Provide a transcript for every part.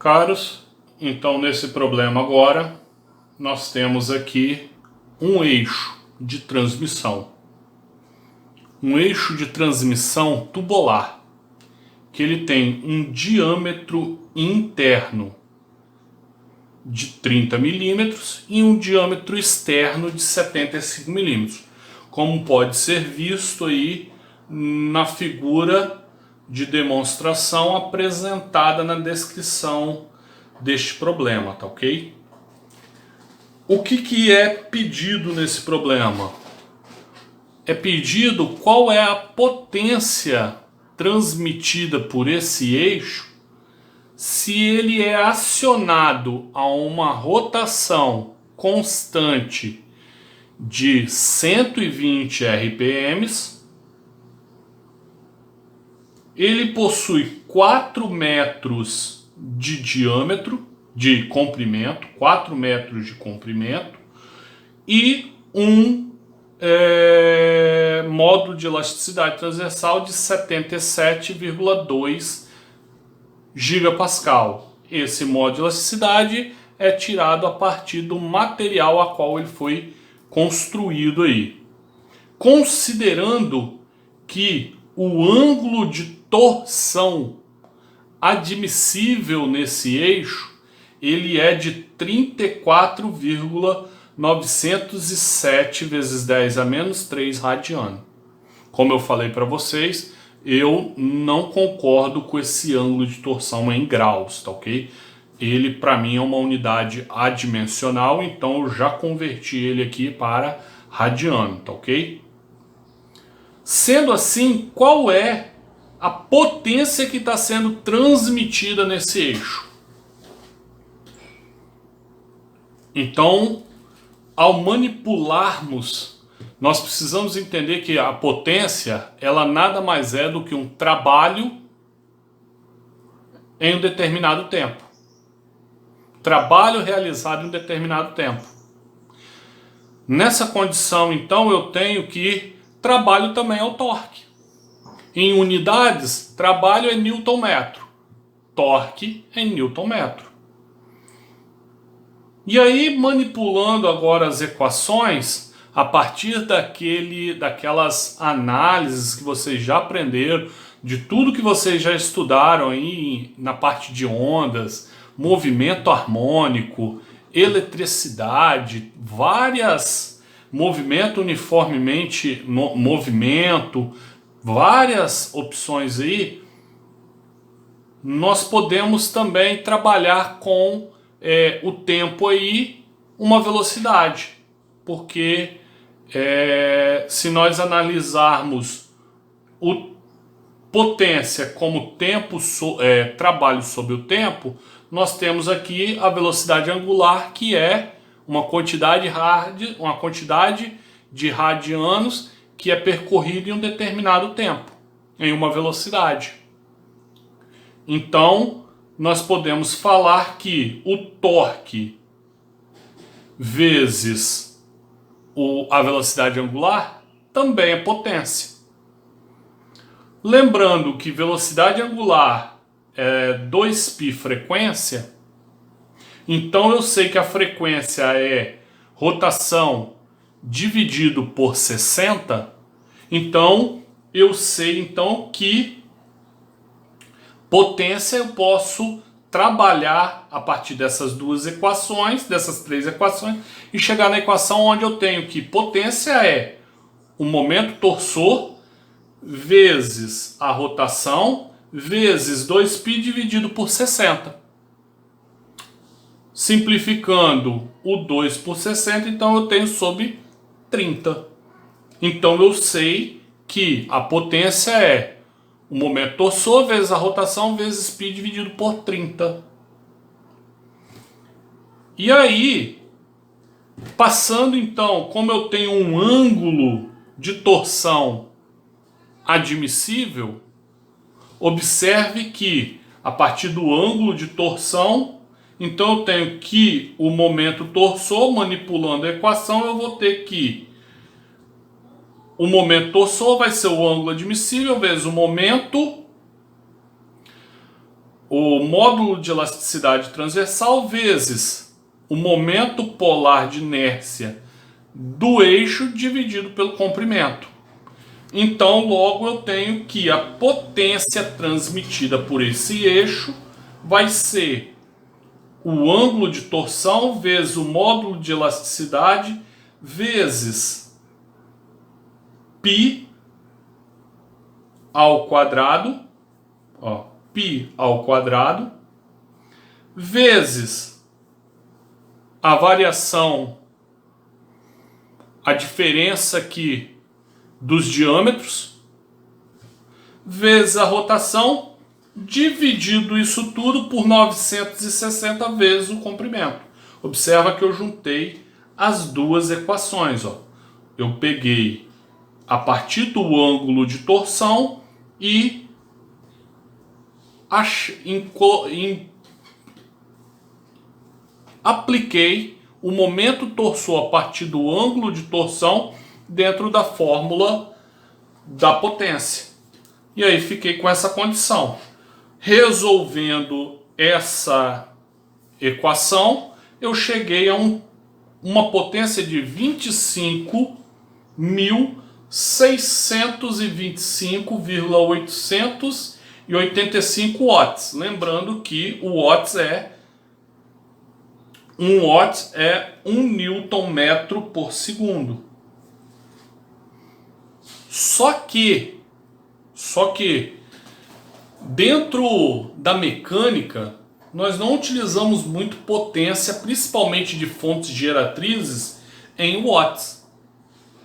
Caros, então nesse problema agora, nós temos aqui um eixo de transmissão. Um eixo de transmissão tubular, que ele tem um diâmetro interno de 30 milímetros e um diâmetro externo de 75 milímetros, como pode ser visto aí na figura de demonstração apresentada na descrição deste problema, tá ok? O que é pedido nesse problema? É pedido qual é a potência transmitida por esse eixo se ele é acionado a uma rotação constante de 120 RPMs. Ele possui 4 metros de diâmetro, de comprimento, 4 metros de comprimento e um módulo de elasticidade transversal de 77,2 gigapascal. Esse módulo de elasticidade é tirado a partir do material a qual ele foi construído aí. Considerando que o ângulo de torção admissível nesse eixo, ele é de 34,907 vezes 10 a menos 3 radiano. Como eu falei para vocês, eu não concordo com esse ângulo de torção em graus, tá ok? Ele para mim é uma unidade adimensional, então eu já converti ele aqui para radiano, tá ok? Sendo assim, qual é a potência que está sendo transmitida nesse eixo? Então, ao manipularmos, nós precisamos entender que a potência, ela nada mais é do que um trabalho em um determinado tempo. Trabalho realizado em um determinado tempo. Nessa condição, então, eu tenho que trabalho também é o torque. Em unidades, trabalho é Newton-metro. Torque é Newton-metro. E aí, manipulando agora as equações, a partir daquelas análises que vocês já aprenderam, de tudo que vocês já estudaram aí na parte de ondas, movimento harmônico, eletricidade, movimento uniformemente, várias opções aí, nós podemos também trabalhar com o tempo aí, uma velocidade, porque se nós analisarmos o potência como trabalho sobre o tempo, nós temos aqui a velocidade angular, que é uma quantidade de radianos que é percorrido em um determinado tempo, em uma velocidade. Então, nós podemos falar que o torque vezes a velocidade angular também é potência. Lembrando que velocidade angular é 2π frequência, então eu sei que a frequência é rotação dividido por 60, então eu sei então que potência eu posso trabalhar a partir dessas três equações, e chegar na equação onde eu tenho que potência é o momento torsor vezes a rotação vezes 2π dividido por 60. Simplificando o 2 por 60, então eu tenho sobre 30. Então eu sei que a potência é o momento torsor vezes a rotação vezes π dividido por 30. E aí, passando então, como eu tenho um ângulo de torção admissível, observe que a partir do ângulo de torção, então eu tenho que o momento torsor, manipulando a equação, eu vou ter que o momento torsor vai ser o ângulo admissível vezes o momento o módulo de elasticidade transversal vezes o momento polar de inércia do eixo dividido pelo comprimento. Então, logo eu tenho que a potência transmitida por esse eixo vai ser o ângulo de torção vezes o módulo de elasticidade vezes π ao quadrado, π ao quadrado, vezes a variação, a diferença aqui dos diâmetros, vezes a rotação, dividido isso tudo por 960 vezes o comprimento. Observa que eu juntei as duas equações. Eu peguei a partir do ângulo de torção e apliquei o momento torsor a partir do ângulo de torção dentro da fórmula da potência. E aí fiquei com essa condição. Resolvendo essa equação, eu cheguei a uma potência de 25.625,885 watts. Lembrando que o watts é 1 watt é 1 newton metro por segundo. Só que dentro da mecânica nós não utilizamos muito potência, principalmente de fontes geratrizes, em watts.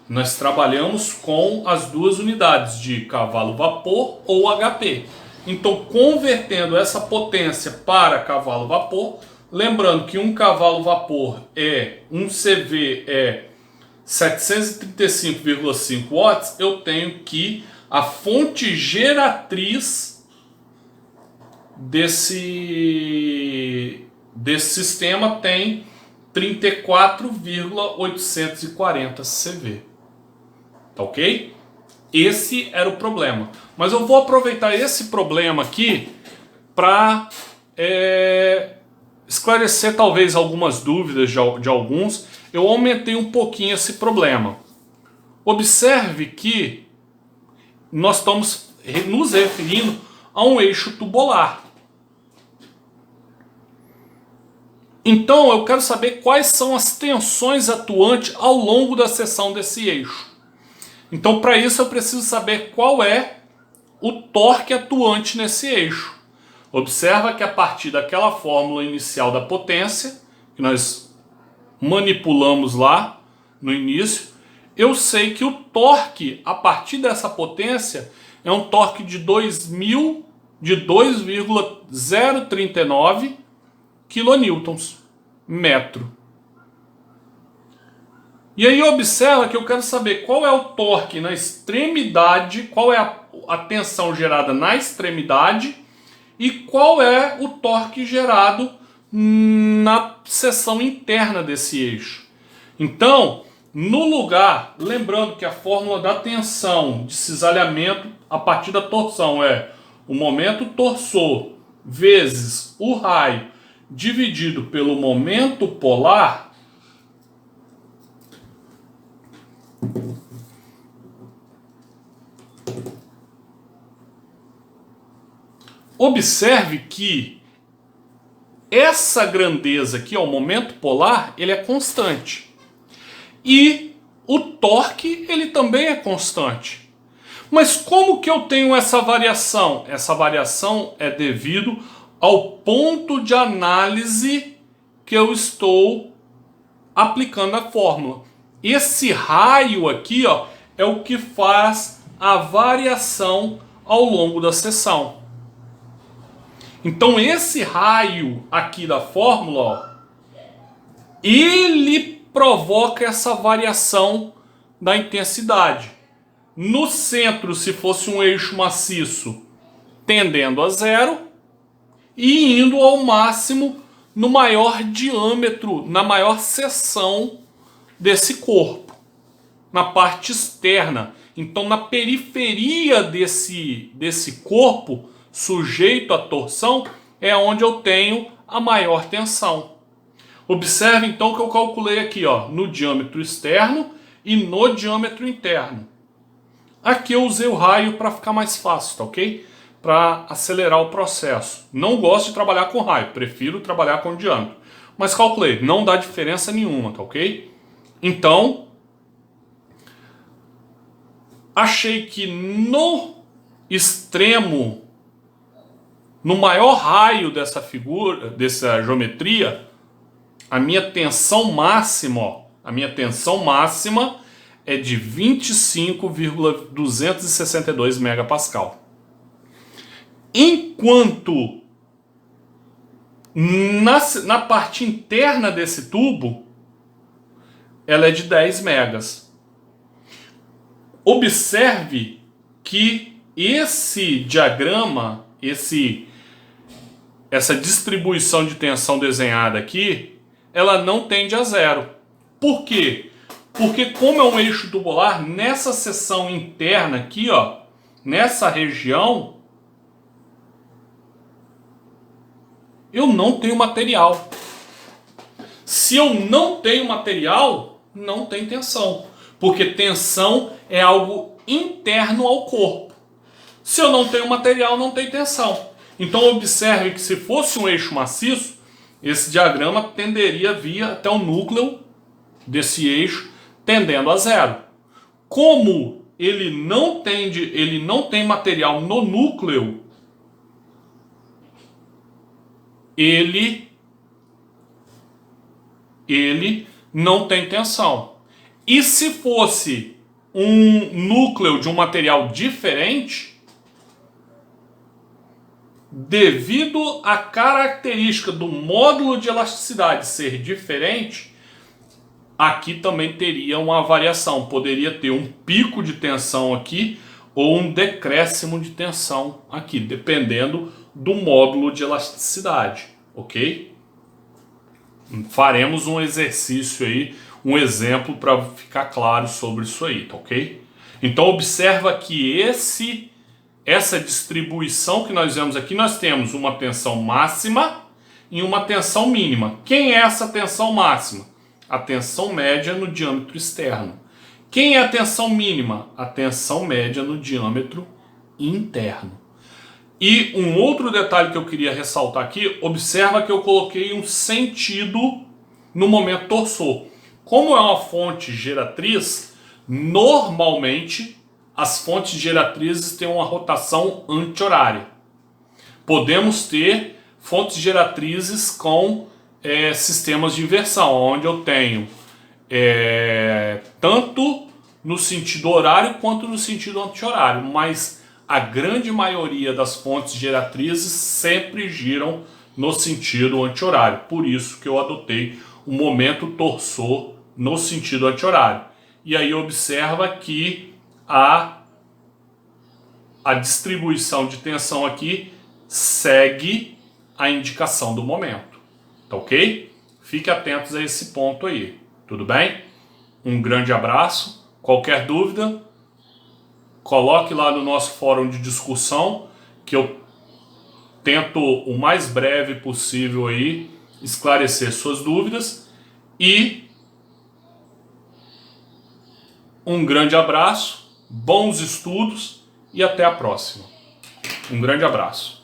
Nós trabalhamos com as duas unidades de cavalo-vapor ou HP. Então, convertendo essa potência para cavalo-vapor, lembrando que um cavalo-vapor um CV é 735,5 watts, eu tenho que a fonte geratriz desse sistema tem 34,840 CV. Tá ok? Esse era o problema. Mas eu vou aproveitar esse problema aqui para esclarecer talvez algumas dúvidas de alguns. Eu aumentei um pouquinho esse problema. Observe que nós estamos nos referindo a um eixo tubular. Então eu quero saber quais são as tensões atuantes ao longo da seção desse eixo. Então, para isso eu preciso saber qual é o torque atuante nesse eixo. Observa que a partir daquela fórmula inicial da potência, que nós manipulamos lá no início, eu sei que o torque a partir dessa potência é um torque de 2,039 kN metro. E aí observa que eu quero saber qual é o torque na extremidade, qual é a tensão gerada na extremidade e qual é o torque gerado na seção interna desse eixo. Então, no lugar, lembrando que a fórmula da tensão de cisalhamento a partir da torção é o momento torsor vezes o raio dividido pelo momento polar. Observe que essa grandeza aqui, o momento polar, ele é constante. E o torque, ele também é constante. Mas como que eu tenho essa variação? Essa variação é devido ao ponto de análise que eu estou aplicando a fórmula. Esse raio aqui, é o que faz a variação ao longo da seção. Então esse raio aqui da fórmula, ele provoca essa variação da intensidade. No centro, se fosse um eixo maciço, tendendo a zero, e indo ao máximo no maior diâmetro, na maior seção desse corpo, na parte externa. Então, na periferia desse corpo, sujeito à torção, é onde eu tenho a maior tensão. Observe então que eu calculei aqui, ó, no diâmetro externo e no diâmetro interno. Aqui eu usei o raio para ficar mais fácil, tá ok? Para acelerar o processo. Não gosto de trabalhar com raio, prefiro trabalhar com diâmetro. Mas calculei, não dá diferença nenhuma, tá ok? Então, achei que no extremo, no maior raio dessa figura, dessa geometria, a minha tensão máxima, ó, é de 25,262 megapascal. Enquanto na parte interna desse tubo, ela é de 10 megas. Observe que esse diagrama, essa distribuição de tensão desenhada aqui, ela não tende a zero. Por quê? Porque como é um eixo tubular, nessa seção interna aqui, ó, nessa região, eu não tenho material. Se eu não tenho material, não tem tensão. Porque tensão é algo interno ao corpo. Se eu não tenho material, não tem tensão. Então observe que se fosse um eixo maciço, esse diagrama tenderia a vir até o núcleo desse eixo, tendendo a zero. Como ele não tem material no núcleo, ele não tem tensão. E se fosse um núcleo de um material diferente, devido à característica do módulo de elasticidade ser diferente, aqui também teria uma variação. Poderia ter um pico de tensão aqui ou um decréscimo de tensão aqui, dependendo do módulo de elasticidade, ok? Faremos um exercício aí, um exemplo para ficar claro sobre isso aí, tá ok? Então observa que essa distribuição que nós vemos aqui, nós temos uma tensão máxima e uma tensão mínima. Quem é essa tensão máxima? A tensão média no diâmetro externo. Quem é a tensão mínima? A tensão média no diâmetro interno. E um outro detalhe que eu queria ressaltar aqui, observa que eu coloquei um sentido no momento torsor. Como é uma fonte geratriz, normalmente as fontes geratrizes têm uma rotação anti-horária. Podemos ter fontes geratrizes com sistemas de inversão, onde eu tenho tanto no sentido horário quanto no sentido anti-horário, mas a grande maioria das fontes geratrizes sempre giram no sentido anti-horário. Por isso que eu adotei o momento torsor no sentido anti-horário. E aí observa que a distribuição de tensão aqui segue a indicação do momento. Tá ok? Fique atentos a esse ponto aí. Tudo bem? Um grande abraço. Qualquer dúvida, coloque lá no nosso fórum de discussão, que eu tento o mais breve possível aí esclarecer suas dúvidas. E um grande abraço, bons estudos e até a próxima. Um grande abraço.